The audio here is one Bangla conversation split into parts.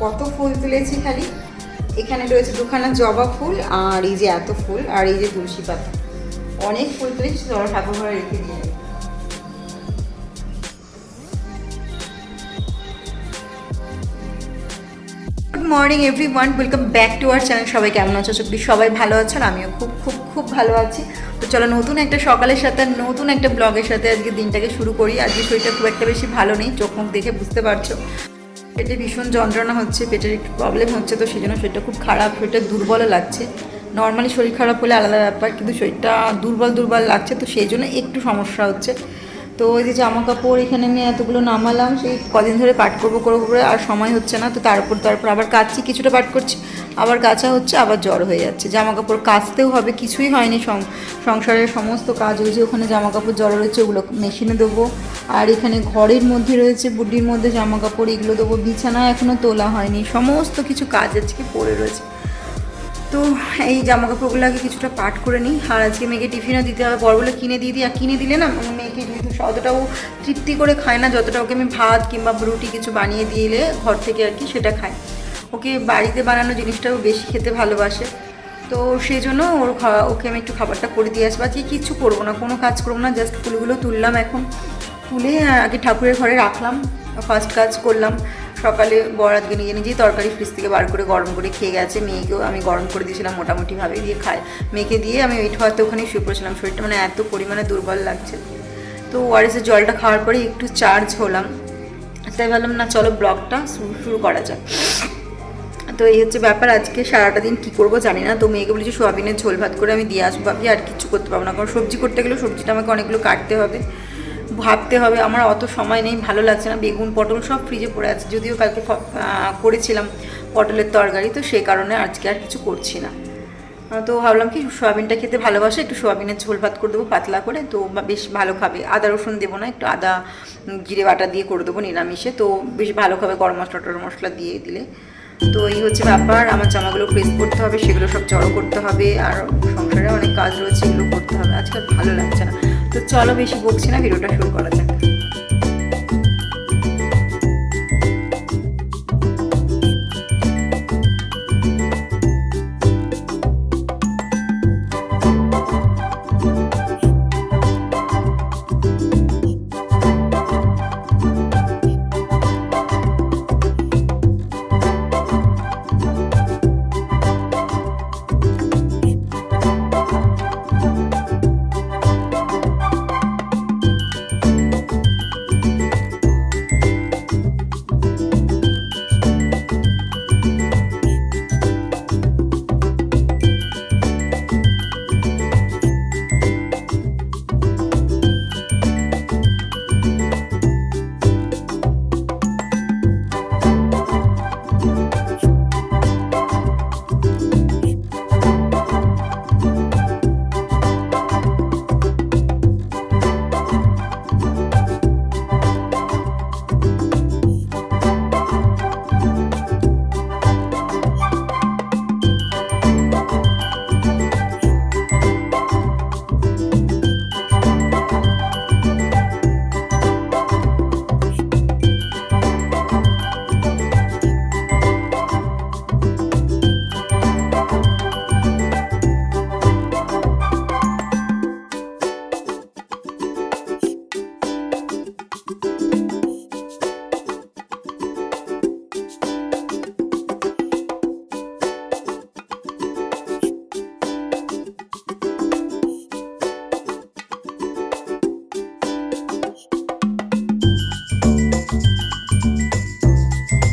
কত ফুল তুলেছি খালি। এখানে রয়েছে দুখানা জবা ফুল, আর এই যে এত ফুল, আর এই যে তুলসী পাতা, অনেক ফুল তুলেছি। চলো ঠাকুর ঘরে রেখে দিয়ে। Good morning everyone, welcome back to our channel. সবাই কেমন আছো? সবাই ভালো আছেন, আমিও খুব খুব খুব ভালো আছি। তো চলো নতুন একটা সকালের সাথে নতুন একটা ব্লগের সাথে আজকে দিনটাকে শুরু করি। আজকে শরীরটা খুব একটা বেশি ভালো নেই, চোখ মুখ দেখে বুঝতে পারছো। পেটে ভীষণ যন্ত্রণা হচ্ছে, পেটের একটু প্রবলেম হচ্ছে, তো সেই জন্য শরীরটা খুব খারাপ, শরীরটা দুর্বল লাগছে। নর্মালি শরীর খারাপ হলে আলাদা ব্যাপার, কিন্তু শরীরটা দুর্বল লাগছে, তো সেই জন্য একটু সমস্যা হচ্ছে। তো ওই যে জামা কাপড় এখানে আমি এতগুলো নামালাম, সেই কদিন ধরে পাট করবো করে আর সময় হচ্ছে না। তো তারপর আবার কাচছি, কিছুটা পাট করছি, আবার কাচা হচ্ছে, আবার জ্বর হয়ে যাচ্ছে। জামা কাপড় কাচতেও হবে, কিছুই হয়নি, সংসারের সমস্ত কাজ হয়েছে। ওখানে জামা কাপড় জড়ো রয়েছে, ওগুলো মেশিনে দেবো। আর এখানে ঘরের মধ্যে রয়েছে, বুডির মধ্যে জামা কাপড়, এগুলো দেবো। বিছানা এখনও তোলা হয়নি, সমস্ত কিছু কাজ আজকে পড়ে রয়েছে। তো এই জামা কাপড়গুলো আগে কিছুটা পাট করে নিই। আর আজকে মেয়েকে টিফিনও দিতে হবে, বড়গুলো কিনে দিয়ে দিই। আর কিনে দিলে না মেয়েকে অতটাও তৃপ্তি করে খায় না, যতটা ওকে আমি ভাত কিংবা রুটি কিছু বানিয়ে দিলে ঘর থেকে আর কি সেটা খায়। ওকে বাড়িতে বানানো জিনিসটাও বেশি খেতে ভালোবাসে। তো সেই জন্য ওকে আমি একটু খাবারটা করে দিয়ে আসবো। আজকে কিছু করবো না, কোনো কাজ করবো না, জাস্ট ফুলগুলো তুললাম। এখন তুলে আগে ঠাকুরের ঘরে রাখলাম, ফার্স্ট কাজ করলাম। সকালে বরাতকে নিজেই তরকারি ফ্রিজ থেকে বার করে গরম করে খেয়ে গেছে। মেয়েকেও আমি গরম করে দিয়েছিলাম মোটামুটিভাবে, দিয়ে খায়। মেয়েকে দিয়ে আমি ওই হাতে ওখানে শুয়ে পড়েছিলাম। শরীরটা মানে এত পরিমাণে দুর্বল লাগছে। তো ওআরএসের জলটা খাওয়ার পরে একটু চার্জ হলাম, তাই ভাবলাম না চলো ব্লগটা শুরু করা যাক। তো এই হচ্ছে ব্যাপার। আজকে সারাটা দিন কী করবো জানি না। তো মেয়েকে বলেছি সোয়াবিনের ঝোল ভাত করে আমি দিয়ে আসবো, ভাবি আর কিছু করতে পারবো না, কারণ সবজি করতে গেলে সবজিটা আমাকে অনেকগুলো কাটতে হবে, ভাবতে হবে। আমার অত সময় নেই, ভালো লাগছে না। বেগুন পটল সব ফ্রিজে পড়ে আছে, যদিও কালকে করেছিলাম পটলের তরকারি, তো সেই কারণে আজকে আর কিছু করছি না। তো ভাবলাম কি সোয়াবিনটা খেতে ভালোবাসে, একটু সোয়াবিনের ঝোল ভাত করে দেবো পাতলা করে, তো বেশ ভালো খাবে। আদা রসুন দেবো না, একটু আদা জিরে বাটা দিয়ে করে দেবো নিরামিষে, তো বেশ ভালো খাবে গরম মশলা দিয়ে দিলে। তো এই হচ্ছে ব্যাপার। আমার জামাগুলো প্রেস করতে হবে, সেগুলো সব জড়ো করতে হবে, আর সংসারে অনেক কাজ রয়েছে, এগুলো করতে হবে। আজকাল ভালো লাগছে না। তো চলো বেশি বকছি না, ভিডিওটা শুরু করা যাক।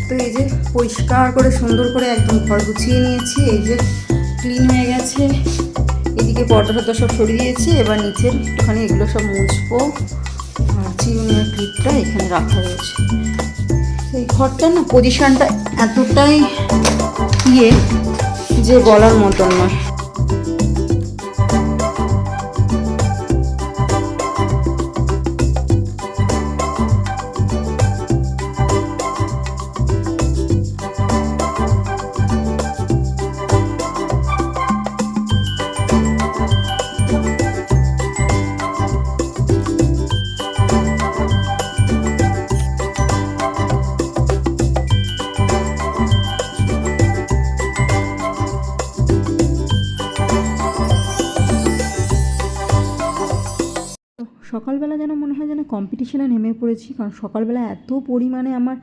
তো এই যে পরিষ্কার করে সুন্দর করে একদম ঘর গুছিয়ে নিয়েছি, এই যে ক্লিন হয়ে গেছে। এদিকে পর্দা টর্দা সব সরিয়ে দিয়েছি, এবার নিচের একটুখানি এগুলো সব মুছবো। চিরুনির ক্লিপটা এখানে রাখা রয়েছে। এই ঘরটা না পজিশনটা এতটাই যে বলার মতন নয়। সকালবেলা যেন মনে হয় যেন কম্পিটিশনে নেমে পড়েছি, কারণ সকালবেলা এত পরিমাণে আমার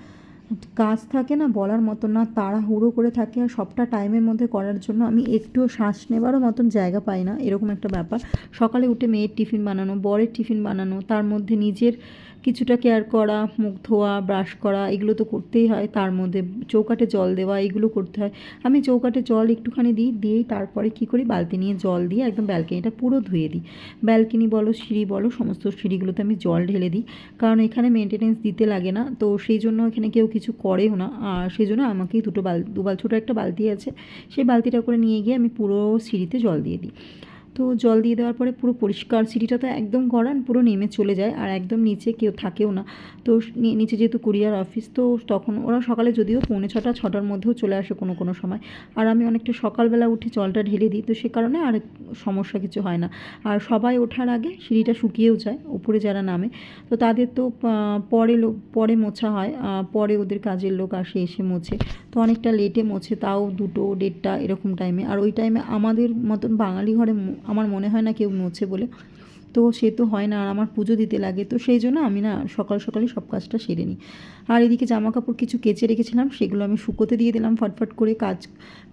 কাজ থাকে না বলার মতো না, তাড়াহুড়ো করে থাকে, আর সবটা টাইমের মধ্যে করার জন্য আমি একটুও শ্বাস নেবারও মতন জায়গা পাই না, এরকম একটা ব্যাপার। সকালে উঠে মেয়ের টিফিন বানানো, বরের টিফিন বানানো, তার মধ্যে নিজের কিছুটা কেয়ার করা, মুখ ধোয়া, ব্রাশ করা, এগুলো তো করতেই হয়, তার মধ্যে চৌকাঠে জল দেওয়া, এগুলো করতে হয়। আমি চৌকাঠে জল একটুখানি দিয়েই তারপরে কী করি, বালতি নিয়ে জল দিয়ে একদম ব্যালকনিটা পুরো ধুয়ে দিই। ব্যালকনি বলো, সিঁড়ি বলো, সমস্ত সিঁড়িগুলোতে আমি জল ঢেলে দিই, কারণ এখানে মেনটেনেন্স দিতে লাগে না, তো সেই জন্য এখানে কেউ কিছু করেও না, আর সেই জন্য আমাকেই দুবাল ছোটো একটা বালতি আছে, সেই বালতিটা করে নিয়ে গিয়ে আমি পুরো সিঁড়িতে জল দিয়ে দিই। তো জল দিয়ে দেওয়ার পরে পুরো পরিষ্কার, সিঁড়িটা তো একদম গড়ান, পুরো নেমে চলে যায়, আর একদম নিচে কেউ থাকেও না। তো নিচে যেহেতু কুরিয়ার অফিস, তো তখন ওরা সকালে যদিও 6:45-6টার মধ্যেও চলে আসে কোনো কোনো সময়, আর আমি অনেকটা সকালবেলা উঠে জলটা ঢেলে দিই, তো সে কারণে আর সমস্যা কিছু হয় না। আর সবাই ওঠার আগে সিঁড়িটা শুকিয়েও যায়, উপরে যারা নামে, তো তাদের তো পরে মোছা হয়, পরে ওদের কাজের লোক আসে, এসে মোছে, তো অনেকটা লেটে মোছে, তাও 2টো 1:30 এরকম টাইমে। আর ওই টাইমে আমাদের মতন বাঙালি ঘরে আমার মনে হয় না কেউ মোছে বলে, তো সে তো হয় না, আর আমার পুজো দিতে লাগে, তো সেই জন্য আমি না সকালই সব কাজটা সেরে নিই। আর এদিকে জামা কাপড় কিছু কেচে রেখেছিলাম, সেগুলো আমি শুকোতে দিয়ে দিলাম ফটফট করে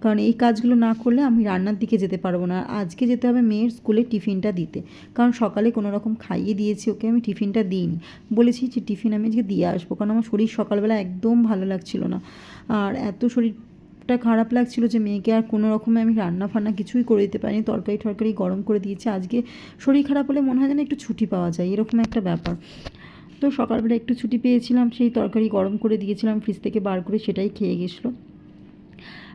কারণ এই কাজগুলো না করলে আমি রান্নার দিকে যেতে পারবো না। আজকে যেতে হবে মেয়ের স্কুলে টিফিনটা দিতে, কারণ সকালে কোনো রকম খাইয়ে দিয়েছি ওকে, আমি টিফিনটা দিইনি, বলেছি যে টিফিন আমি আজকে দিয়ে আসবো, কারণ আমার শরীর সকালবেলা একদম ভালো লাগছিল না, আর এত শরীরটা খারাপ লাগছিল যে মেয়েকে আর কোনো রকমে আমি রান্না কিছুই করে দিতে পারিনি, তরকারি গরম করে দিয়েছি। আজকে শরীর খারাপ হলে মনে হয় যেন একটু ছুটি পাওয়া যায়, এরকম একটা ব্যাপার। তো সকালবেলা একটু ছুটি পেয়েছিলাম, সেই তরকারি গরম করে দিয়েছিলাম ফ্রিজ থেকে বার করে, সেটাই খেয়ে গেছিলো।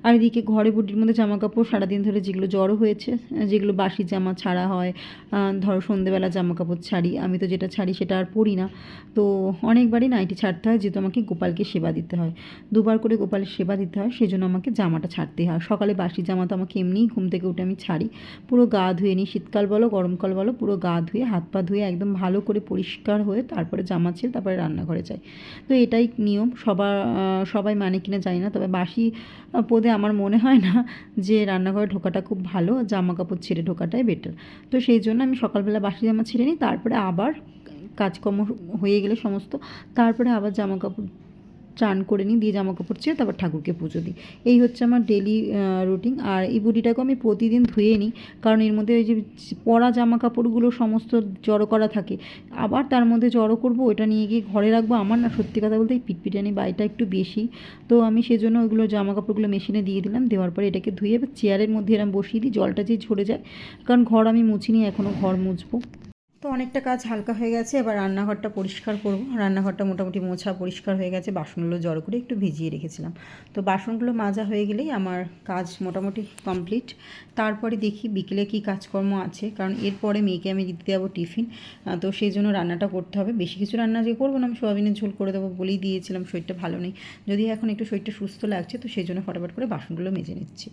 আর এদিকে ঘরে বুটির মধ্যে জামা কাপড় সারাদিন ধরে যেগুলো জড়ো হয়েছে, যেগুলো বাসি জামা ছাড়া হয়, ধরো সন্ধ্যেবেলা জামা কাপড় ছাড়ি, আমি তো যেটা ছাড়ি সেটা আর পরি না, তো অনেকবারই নাইটি ছাড়তে হয়, যেহেতু আমাকে গোপালকে সেবা দিতে হয়, 2বার করে গোপালের সেবা দিতে হয়, সেই জন্য আমাকে জামাটা ছাড়তে হয়। সকালে বাসি জামা তো আমাকে এমনিই ঘুম থেকে উঠে আমি ছাড়ি, পুরো গা ধুয়ে নিই, শীতকাল বলো গরমকাল বলো, পুরো গা ধুয়ে হাত পা ধুয়ে একদম ভালো করে পরিষ্কার হয়ে তারপরে জামা ছেড়ে তারপরে রান্নাঘরে যাই। তো এটাই নিয়ম, সবাই মানে কিনা জানি না, তবে বাসি পদে আমার মনে হয় না যে রান্নাঘরে ঢোকাটা খুব ভালো, জামা কাপড় ছেড়ে ঢোকাটাই বেটার। তো সেই জন্য আমি সকালবেলা বাসি জামা ছেড়ে নিই, তারপরে আবার কাজকর্ম হয়ে গেলে সমস্ত, তারপরে আবার জামা কাপড় চান করে নিই, দিয়ে জামা কাপড় ছেড়ে তারপর ঠাকুরকে পুজো দিই। এই হচ্ছে আমার ডেলি রুটিন। আর এই বডিটাকে আমি প্রতিদিন ধুয়ে নিই, কারণ এর মধ্যে ওই যে পরা জামা কাপড়গুলো সমস্ত জড়ো করা থাকে, আবার তার মধ্যে জড়ো করব, ওটা নিয়ে গিয়ে ঘরে রাখবো। আমার না সত্যি কথা বলতে এই পিটপিটানি বাড়িটা একটু বেশি, তো আমি সেজন্য ওইগুলো জামা কাপড়গুলো মেশিনে দিয়ে দিলাম, দেওয়ার পরে এটাকে ধুয়ে চেয়ারের মধ্যে এরম বসিয়ে দিই, জলটা যে ঝরে যায়, কারণ ঘর আমি মুছিনি, এখনও ঘর মুছবো। তো অনেকটা কাজ হালকা হয়ে গেছে, এবার রান্নাঘরটা পরিষ্কার করব। রান্নাঘরটা মোটামুটি মোছা পরিষ্কার হয়ে গেছে, বাসনগুলো জড়ো করে একটু ভিজিয়ে রেখেছিলাম, তো বাসনগুলো মাজা হয়ে গেলেই আমার কাজ মোটামুটি কমপ্লিট। তারপরে দেখি বিকেলে কী কাজকর্ম আছে, কারণ এরপরে মেয়েকে আমি দিতে যাবো টিফিন, তো সেই জন্য রান্নাটা করতে হবে। বেশি কিছু রান্না যে করবো না, আমি সোয়াবিনের ঝোল করে দেবো বলেই দিয়েছিলাম, শরীরটা ভালো নেই, যদি এখন একটু শরীরটা সুস্থ লাগছে, তো সেই জন্য ফটাফট করে বাসনগুলো মেজে নিচ্ছি।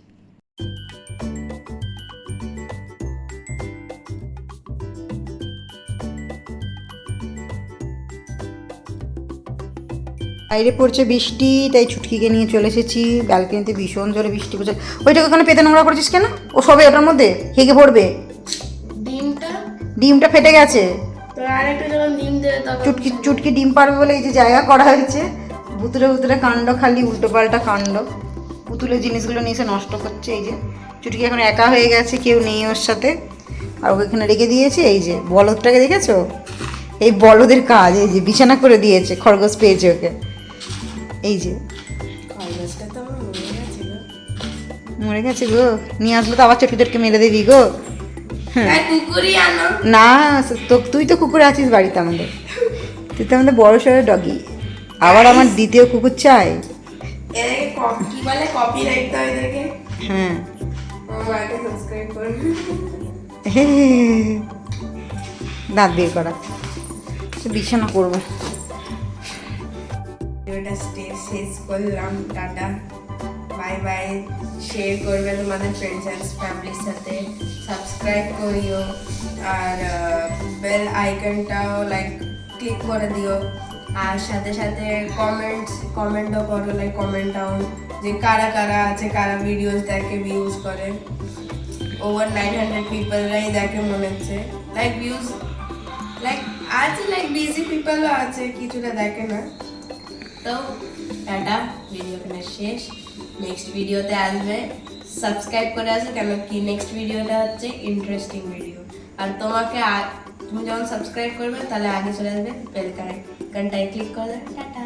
বাইরে পড়ছে বৃষ্টি, তাই ছুটকিকে নিয়ে চলে এসেছি ব্যালকনিতে, ভীষণ জোরে বৃষ্টি পড়ছে। ওইটাকে ওখানে পেতে নোংরা করেছিস কেন? ও সবে ওটার মধ্যে হেগে পড়বে, ডিমটা ফেটে গেছে, চুটকি ডিম পারবে বলে এই যে জায়গা করা হয়েছে, ভুতুরে কাণ্ড, খালি উল্টো পাল্টা কাণ্ড, পুতুলের জিনিসগুলো নিয়ে এসে নষ্ট করছে। এই যে চুটকি এখন একা হয়ে গেছে, কেউ নেই ওর সাথে, আর ওকে এখানে রেখে দিয়েছে। এই যে বলদটাকে দেখেছো, এই বলদের কাজ, এই যে বিছানা করে দিয়েছে, খরগোশ পেয়েছে ওকে। এই যে মরে গেছে গো, নিয়ে আসলে তো আবার চটকিদেরকে মেরে দেবি গো। না, তুই তো কুকুর আছিস বাড়িতে আমাদের, তুই তো আমাদের বড় সড়ো ডগি, আবার আমার দ্বিতীয় কুকুর চাই। হ্যাঁ, দাঁত বের করা, বিছানা করবো। ভিডিওটা শেষ করলাম, টাটা বাই বাই। শেয়ার করবে তোমাদের ফ্রেন্ডস অ্যান্ড ফ্যামিলির সাথে, সাবস্ক্রাইব করিও, আর বেল আইকনটাও ক্লিক করে দিও, আর সাথে সাথে কমেন্টও করো, কমেন্টটাও যে কারা আছে, কারা ভিডিওস দেখে, ভিউজ করে। ওভার 900 পিপলরাই দেখে মনে হচ্ছে, ভিউজ আছে লাইক বিজি পিপলও আছে, কিছুটা দেখে না। তো টাটা, ভিডিও এখানে শেষ। নেক্সট ভিডিওতে আসবে, সাবস্ক্রাইব করে আসবে, কেন কি নেক্সট ভিডিওটা হচ্ছে ইন্টারেস্টিং ভিডিও। আর তুমি যখন সাবস্ক্রাইব করবে তাহলে আগে চলে আসবে বেল ঘন্টায় ক্লিক করে দেবে। টাটা।